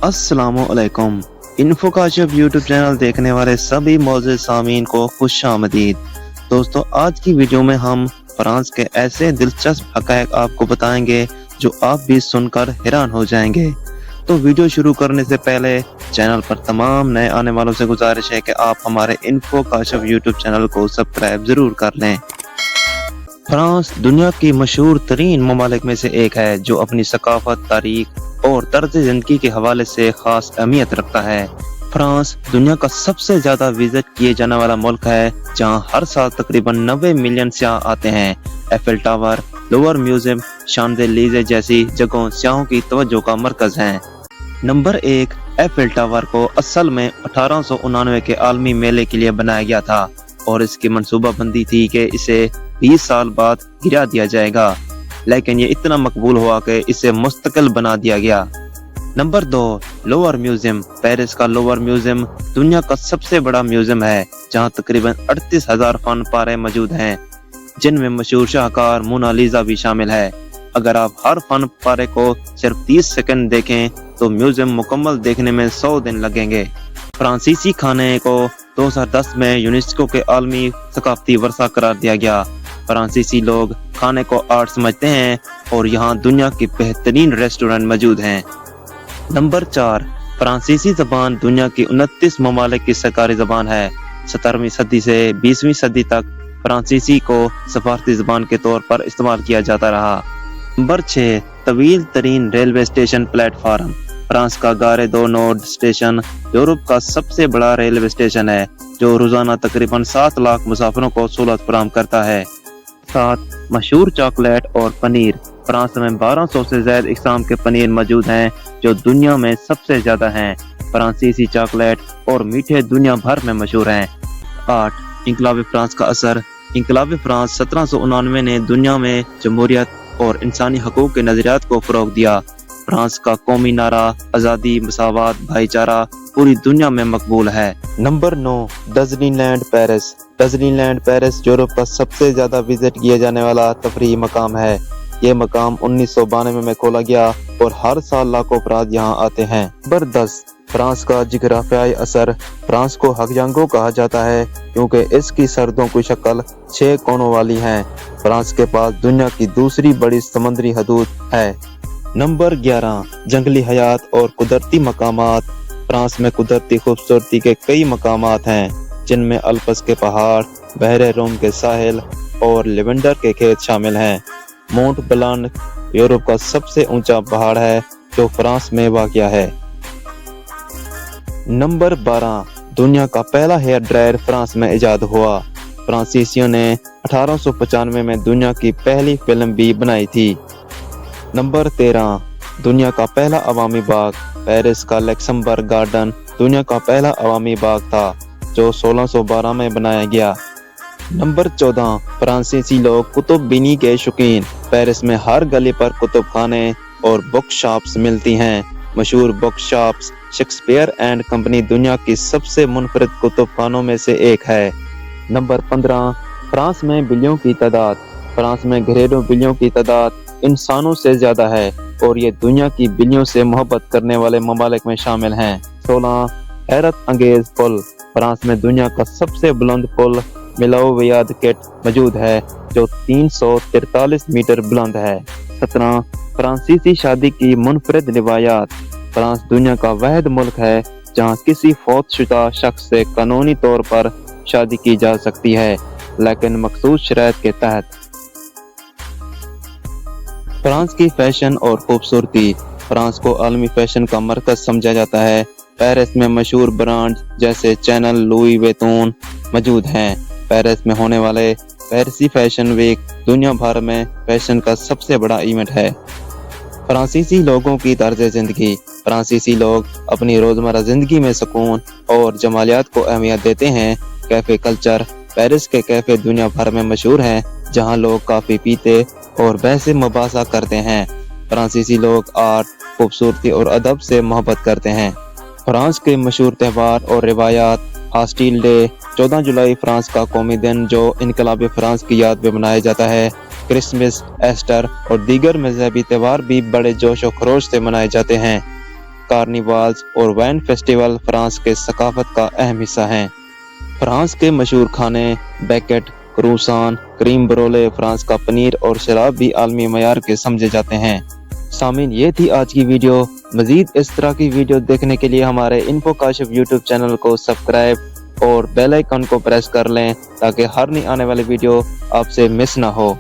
अस्सलाम वालेकुम। Info Kashif YouTube channel देखने वाले सभी मौजूद सामीन को खुश आमदीद। दोस्तों, आज की वीडियो में हम फ्रांस के ऐसे दिलचस्प हक़ाइक़ आपको बताएंगे जो आप भी सुनकर हैरान हो जाएंगे। तो वीडियो शुरू करने से पहले चैनल पर तमाम नए आने वालों से गुजारिश है कि आप हमारे इन्फो काशिफ यूट्यूब चैनल को सब्सक्राइब जरूर कर लें। फ्रांस दुनिया की मशहूर तरीन ममालिक में से एक है जो अपनी सकाफत, तारीख और तर्ज जिंदगी के हवाले से खास अहमियत रखता है। फ्रांस दुनिया का सबसे ज्यादा विजिट किए जाने वाला मुल्क है, जहां हर साल तकरीबन 90 मिलियन सियाह आते हैं। एफिल टावर, लोवर म्यूजियम, शांज़ेलीज़े जैसी जगहों सियाहों की तवज्जो का मरकज है। नंबर 1, एफिल टावर को असल में 1899 के आलमी मेले के लिए बनाया गया था और इसकी मंसूबाबंदी थी कि इसे 20 साल बाद गिरा दिया जाएगा, लेकिन ये इतना मकबूल हुआ कि इसे मुस्तकिल बना दिया गया। Number 2, lower museum. पेरिस का लोवर म्यूजियम दुनिया का सबसे बड़ा म्यूजियम है, जहां तकरीबन 38,000 फन पारे मौजूद हैं, जिनमें मशहूर शाहकार मोनालिसा भी शामिल है। अगर आप हर फन पारे को सिर्फ 30 सेकंड देखें तो म्यूजियम मुकम्मल देखने में 100 दिन लगेंगे। फ्रांसीसी खाने को 2010 में यूनेस्को के आलमी सकाफती वर्सा करार दिया गया। फ्रांसीसी लोग खाने को आर्ट समझते हैं और यहाँ दुनिया की बेहतरीन रेस्टोरेंट मौजूद हैं। नंबर 4, फ्रांसीसी जबान दुनिया की 29 ममालिक की सरकारी जबान है। 17वीं सदी से 20वीं सदी तक फ्रांसीसी को सफारती जबान के तौर पर इस्तेमाल किया जाता रहा। नंबर 6, तवील तरीन रेलवे स्टेशन प्लेटफार्म। फ्रांस का गारे दो नोर्ड स्टेशन यूरोप का सबसे बड़ा रेलवे स्टेशन है, जो रोजाना तकरीबन 7 लाख मुसाफिरों को सहूलत फराहम करता है। 7, मशहूर चॉकलेट और पनीर। फ्रांस में 1200 से ज्यादा इकसाम के पनीर मौजूद हैं, जो दुनिया में सबसे ज्यादा हैं। फ्रांसीसी चॉकलेट और मीठे दुनिया भर में मशहूर हैं। 8, इनकलाब फ्रांस का असर। इनकलाब फ्रांस 1789 ने दुनिया में जमहूरियत और इंसानी हकूक के नजरियात को फरोग दिया। फ्रांस का कौमी नारा आज़ादी, मसावत, भाईचारा पूरी दुनिया में मकबूल है। Number 9, Disneyland Paris. Disneyland Paris Europe का सबसे ज्यादा विजिट किया जाने वाला तफरीही मकाम है। ये मकाम 1992 में खोला गया और हर साल लाखों अफराद यहाँ आते हैं। नंबर 10, फ्रांस का जिग्राफियाई असर। फ्रांस को हकजंगो कहा जाता है क्योंकि इसकी सरहदों की शक्ल 6 कोनों वाली है। फ्रांस के पास दुनिया की दूसरी बड़ी समुद्री हदूद है। नंबर 11, जंगली हयात और कुदरती मकामात। फ्रांस में कुदरती खूबसूरती के कई मकामात हैं, जिनमें अल्प्स के पहाड़, बहरे रोम के साहिल और लेवेंडर के खेत शामिल हैं। मोंट ब्लांक यूरोप का सबसे ऊंचा पहाड़ है, जो फ्रांस में वाक़या है। नंबर 12, दुनिया का पहला हेयर ड्रायर फ्रांस में इजाद हुआ। फ्रांसीसियों ने 1895 में दुनिया की पहली फिल्म भी बनाई थी। नंबर 13, दुनिया का पहला अवामी बाग। पेरिस का लक्समबर्ग गार्डन दुनिया का पहला अवामी बाग था, जो 1612 में बनाया गया। नंबर 14, फ्रांसीसी लोग कुतुब बीनी के शौकीन। पेरिस में हर गली पर कुतुब खाने और बुक शॉप्स मिलती हैं। मशहूर book shops Shakespeare and company दुनिया की सबसे मुनफरिद कुतुब खानों में से एक है। नंबर 15, फ्रांस में बिल्लियों की तादाद। फ्रांस में घरेलू बिल्लियों की तादाद इंसानों से ज्यादा है और ये दुनिया की बिल्लियों से मोहब्बत करने वाले ममालिक में शामिल हैं। 16, हैरत अंगेज पुल। फ्रांस में दुनिया का सबसे बुलंद पुल मिलाओ वियादकेट मौजूद है, जो 343 मीटर बुलंद है। 17, फ्रांसीसी शादी की मुनफरिद रिवायात। फ्रांस दुनिया का वाहिद मुल्क है जहाँ किसी फौतशुदा शख्स से कानूनी तौर पर शादी की जा सकती है, लेकिन मखसूस शराइत के तहत। फ्रांस की फैशन और खूबसूरती। फ्रांस को आलमी फैशन का मरकज समझा जाता है। पेरिस में मशहूर ब्रांड जैसे चैनल, लुई वैतून मौजूद हैं। पेरिस में होने वाले पेरिसी फैशन वीक दुनिया भर में फैशन का सबसे बड़ा इवेंट है। फ्रांसीसी लोगों की तर्ज जिंदगी। फ्रांसीसी लोग अपनी रोजमर्रा जिंदगी में सुकून और जमालियात को अहमियत देते हैं। Cafe culture. पेरिस के कैफे दुनिया भर में मशहूर हैं, जहां लोग काफी पीते और बहसे मुबासा करते हैं। फ्रांसीसी लोग आर्ट, खूबसूरती और अदब से मोहब्बत करते हैं। फ्रांस के मशहूर त्यौहार और रिवायात। हास्टिल डे 14 जुलाई फ्रांस का कौमी दिन, जो इनकलाब फ्रांस की याद में मनाया जाता है। क्रिसमस, एस्टर और दीगर मजहबी त्यौहार भी बड़े जोश और खरोश से मनाए जाते हैं। کارنیوالز اور وائن فیسٹیول فرانس کے ثقافت کا اہم حصہ ہیں۔ فرانس کے مشہور کھانے بیکٹ، کروسان، کریم برولے، فرانس کا پنیر اور شراب بھی عالمی معیار کے سمجھے جاتے ہیں۔ سامعین، یہ تھی آج کی ویڈیو۔ مزید اس طرح کی ویڈیو دیکھنے کے لیے ہمارے انفو کاشف یوٹیوب چینل کو سبسکرائب اور بیل آئیکن کو پریس کر لیں تاکہ ہر نئی آنے والی ویڈیو آپ سے مس نہ ہو۔